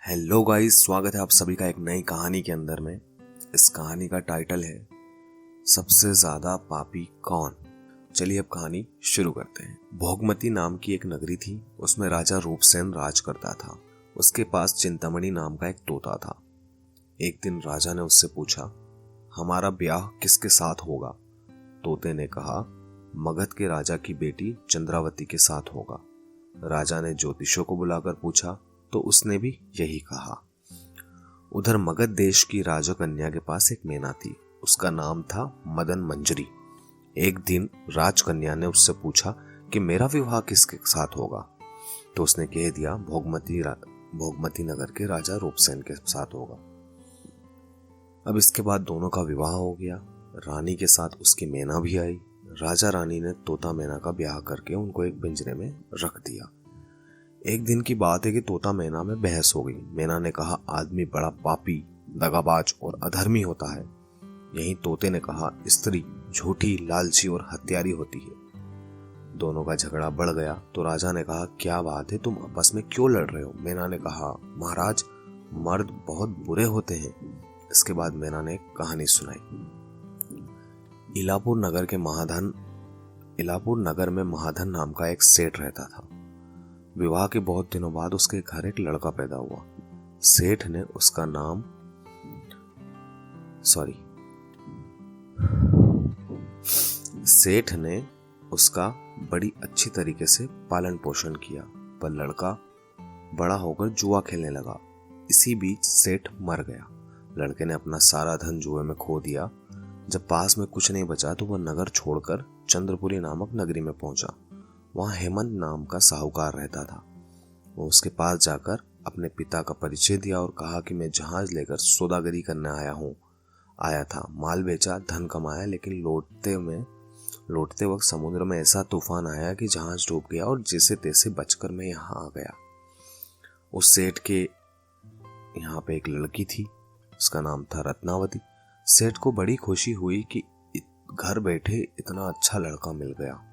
Hello guys, स्वागत है आप सभी का एक नई कहानी के अंदर में। इस कहानी का टाइटल है सबसे ज्यादा पापी कौन। चलिए अब कहानी शुरू करते हैं। भोगमती नाम की एक नगरी थी, उसमें राजा रूपसेन राज करता था। उसके पास चिंतामणि नाम का एक तोता था। एक दिन राजा ने उससे पूछा, हमारा ब्याह किसके साथ होगा? तोते ने कहा, मगध के राजा की बेटी चंद्रावती के साथ होगा। राजा ने ज्योतिषों को बुलाकर पूछा तो उसने भी यही कहा। उधर मगध देश की राजकन्या के पास एक मैना थी, उसका नाम था मदन मंजरी। एक दिन राजकन्या ने उससे पूछा कि मेरा विवाह किसके साथ होगा? तो उसने कह दिया, भोगमती नगर के राजा रूपसेन के साथ होगा। अब इसके बाद दोनों का विवाह हो गया। रानी के साथ उसकी मैना भी आई। राजा रानी ने तोता मैना का ब्याह करके उनको एक पिंजरे में रख दिया। एक दिन की बात है कि तोता मैना में बहस हो गई। मैना ने कहा, आदमी बड़ा पापी, दगाबाज और अधर्मी होता है। यहीं तोते ने कहा, स्त्री झूठी, लालची और हत्यारी होती है। दोनों का झगड़ा बढ़ गया तो राजा ने कहा, क्या बात है, तुम आपस में क्यों लड़ रहे हो? मैना ने कहा, महाराज, मर्द बहुत बुरे होते हैं। इसके बाद मैना ने एक कहानी सुनाई। इलापुर नगर में महाधन नाम का एक सेठ रहता था। विवाह के बहुत दिनों बाद उसके घर एक लड़का पैदा हुआ। सेठ ने उसका बड़ी अच्छी तरीके से पालन पोषण किया, पर लड़का बड़ा होकर जुआ खेलने लगा। इसी बीच सेठ मर गया। लड़के ने अपना सारा धन जुए में खो दिया। जब पास में कुछ नहीं बचा तो वह नगर छोड़कर चंद्रपुरी नामक नगरी में पहुंचा। वहां हेमंत नाम का साहूकार रहता था। वो उसके पास जाकर अपने पिता का परिचय दिया और कहा कि मैं जहाज लेकर सौदागरी करने आया था। माल बेचा, धन कमाया, लेकिन लौटते वक्त समुद्र में ऐसा तूफान आया कि जहाज डूब गया और जैसे तैसे बचकर मैं यहाँ आ गया। उस सेठ के यहाँ पे एक लड़की थी, उसका नाम था रत्नावती। सेठ को बड़ी खुशी हुई कि घर बैठे इतना अच्छा लड़का मिल गया।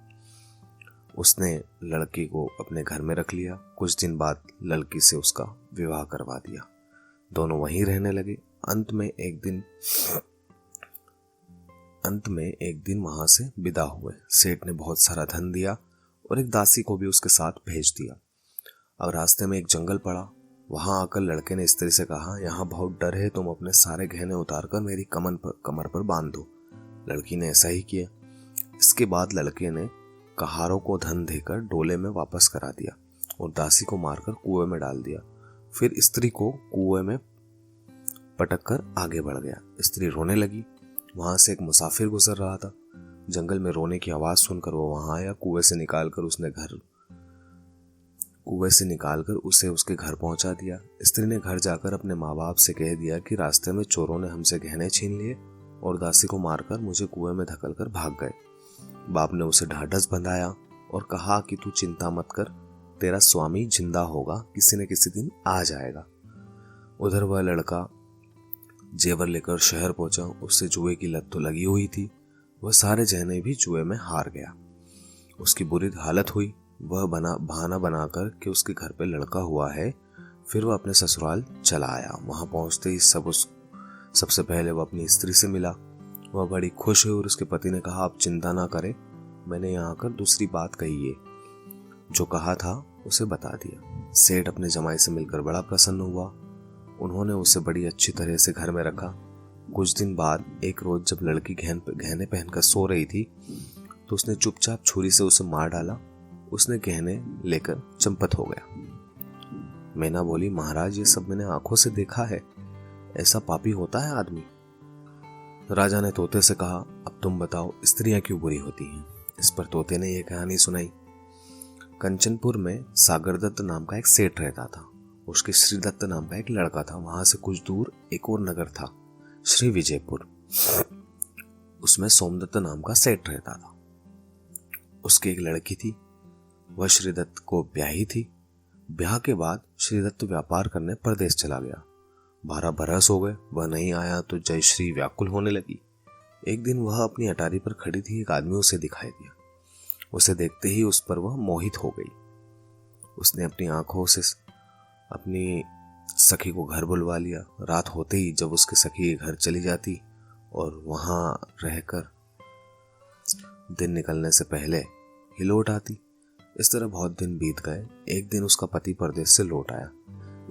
उसने लड़की को अपने घर में रख लिया। कुछ दिन बाद लड़की से उसका विवाह करवा दिया। दोनों वहीं रहने लगे। अंत में एक दिन वहां से विदा हुए। सेठ ने बहुत सारा धन दिया और एक दासी को भी उसके साथ भेज दिया। अब रास्ते में एक जंगल पड़ा। वहां आकर लड़के ने स्त्री से कहा, यहाँ बहुत डर है, तुम अपने सारे गहने उतारकर मेरी कमर पर बांध दो। लड़की ने ऐसा ही किया। इसके बाद लड़के ने कहारों को धन देकर डोले में वापस करा दिया और दासी को मारकर कुएं में डाल दिया। फिर स्त्री को कुएं में पटककर आगे बढ़ गया। स्त्री रोने लगी। वहां से एक मुसाफिर गुजर रहा था। जंगल में रोने की आवाज सुनकर वो वहां आया। कुएं से निकालकर उसे उसके घर पहुंचा दिया। स्त्री ने घर जाकर अपने माँ बाप से कह दिया कि रास्ते में चोरों ने हमसे गहने छीन लिए और दासी को मारकर मुझे कुएं में धकेलकर भाग गए। बाप ने उसे ढाढ़स बंधाया और कहा कि तू चिंता मत कर, तेरा स्वामी जिंदा होगा, किसी न किसी दिन आ जाएगा। उधर वह लड़का जेवर लेकर शहर पहुंचा। उससे जुए की लत तो लगी हुई थी। वह सारे गहने भी जुए में हार गया। उसकी बुरी हालत हुई। वह बहाना बनाकर कि उसके घर पे लड़का हुआ है, फिर वह अपने ससुराल चला आया। वहां पहुंचते ही सबसे पहले वह अपनी स्त्री से मिला। वह बड़ी खुश हुई और उसके पति ने कहा, आप चिंता ना करें, मैंने यहाँ आकर दूसरी बात कही है। जो कहा था उसे बता दिया। सेठ अपने जमाई से मिलकर बड़ा प्रसन्न हुआ। उन्होंने उसे बड़ी अच्छी तरह से घर में रखा। कुछ दिन बाद एक रोज जब लड़की गहने पहनकर सो रही थी तो उसने चुपचाप छुरी से उसे मार डाला। उसने गहने लेकर चंपत हो गया। मैना बोली, महाराज, ये सब मैंने आंखों से देखा है। ऐसा पापी होता है आदमी? राजा ने तोते से कहा, अब तुम बताओ, स्त्रियां क्यों बुरी होती हैं? इस पर तोते ने यह कहानी सुनाई। कंचनपुर में सागरदत्त नाम का एक सेठ रहता था। उसके श्रीदत्त नाम का एक लड़का था। वहां से कुछ दूर एक और नगर था, श्री विजयपुर। उसमें सोमदत्त नाम का सेठ रहता था। उसकी एक लड़की थी। वह श्रीदत्त को ब्याही थी। ब्याह के बाद श्रीदत्त व्यापार करने परदेश चला गया। 12 बरस हो गए, वह नहीं आया तो जयश्री व्याकुल होने लगी। एक दिन वह अपनी अटारी पर खड़ी थी। एक आदमी उसे दिखाई दिया। उसे देखते ही उस पर वह मोहित हो गई। उसने अपनी सखी को घर बुलवा लिया। रात होते ही जब उसके सखी के घर चली जाती और वहां रहकर दिन निकलने से पहले ही लौट आती। इस तरह बहुत दिन बीत गए। एक दिन उसका पति परदेश से लौट आया।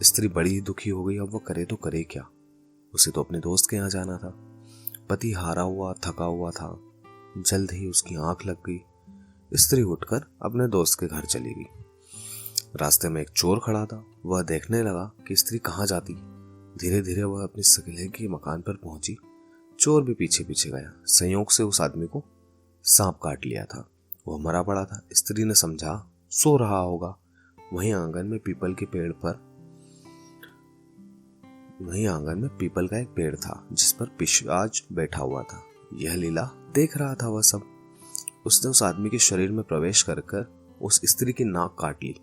स्त्री बड़ी दुखी हो गई। अब वो करे तो करे क्या, उसे तो अपने दोस्त के यहाँ जाना था। पति हारा हुआ थका हुआ था। जल्द ही उसकी आंख लग गई। स्त्री उठकर अपने दोस्त के घर चली गई। रास्ते में एक चोर खड़ा था। वह देखने लगा कि स्त्री कहाँ जाती। धीरे धीरे वह अपने सगले के मकान पर पहुंची। चोर भी पीछे पीछे गया। संयोग से उस आदमी को सांप काट लिया था। वह मरा पड़ा था। स्त्री ने समझा सो रहा होगा। वहीं आंगन में पीपल का एक पेड़ था जिस पर पिशाच बैठा हुआ था। यह लीला देख रहा था वह सब। उसने उस आदमी के शरीर में प्रवेश कर उस स्त्री की नाक काट ली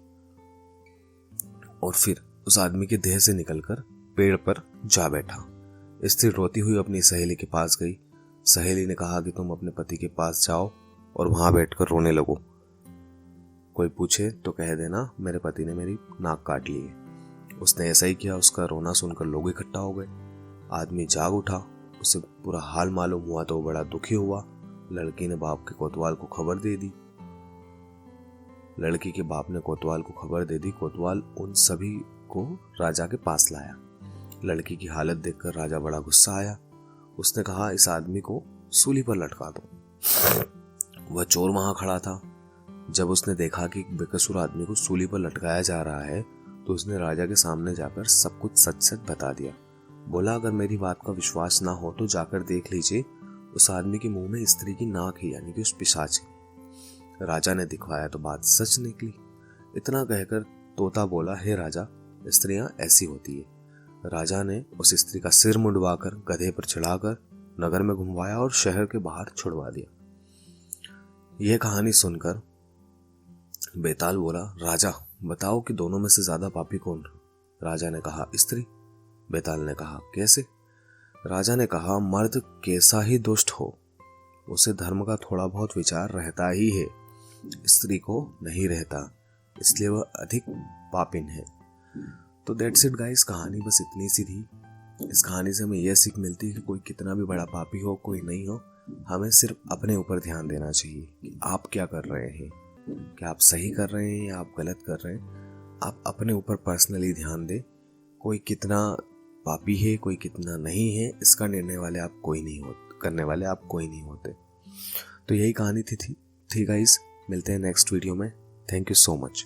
और फिर उस आदमी के देह से निकलकर पेड़ पर जा बैठा। स्त्री रोती हुई अपनी सहेली के पास गई। सहेली ने कहा कि तुम अपने पति के पास जाओ और वहां बैठकर रोने लगो। कोई पूछे तो कह देना मेरे पति ने मेरी नाक काट ली है। उसने ऐसा ही किया। उसका रोना सुनकर लोग इकट्ठा हो गए। आदमी जाग उठा। उसे पूरा हाल मालूम हुआ तो बड़ा दुखी हुआ। लड़की ने बाप के कोतवाल को खबर दे दी। लड़की के बाप ने कोतवाल को खबर दे दी। कोतवाल उन सभी को राजा के पास लाया। लड़की की हालत देखकर राजा बड़ा गुस्सा आया। उसने कहा इस आदमी को सूली पर लटका दो। वह चोर वहां खड़ा था। जब उसने देखा कि बेकसूर आदमी को सूली पर लटकाया जा रहा है तो उसने राजा के सामने जाकर सब कुछ सच सच बता दिया। बोला अगर मेरी बात का विश्वास ना हो तो जाकर देख लीजिए, उस आदमी के मुंह में स्त्री की नाक है, यानी कि उस पिशाच की। राजा ने दिखवाया तो बात सच निकली। इतना कहकर तोता बोला हे राजा, स्त्रियां ऐसी होती है। राजा ने उस स्त्री का सिर मुंडवाकर गधे पर चढ़ाकर नगर में घुमवाया और शहर के बाहर छुड़वा दिया। यह कहानी सुनकर बेताल बोला राजा बताओ कि दोनों में से ज्यादा पापी कौन? राजा ने कहा स्त्री। बेताल ने कहा कैसे? राजा ने कहा मर्द कैसा ही दुष्ट हो, उसे धर्म का थोड़ा बहुत विचार रहता ही है, स्त्री को नहीं रहता, इसलिए वह अधिक पापिन है। तो दैट्स इट गाइस, कहानी बस इतनी सी थी। इस कहानी से हमें यह सीख मिलती है कि कोई कितना भी बड़ा पापी हो, कोई नहीं हो, हमें सिर्फ अपने ऊपर ध्यान देना चाहिए कि आप क्या कर रहे हैं, क्या आप सही कर रहे हैं या आप गलत कर रहे हैं। आप अपने ऊपर पर्सनली ध्यान दें। कोई कितना पापी है, कोई कितना नहीं है, इसका निर्णय करने वाले आप कोई नहीं होते। तो यही कहानी थी गाइस। मिलते हैं नेक्स्ट वीडियो में। Thank you so much.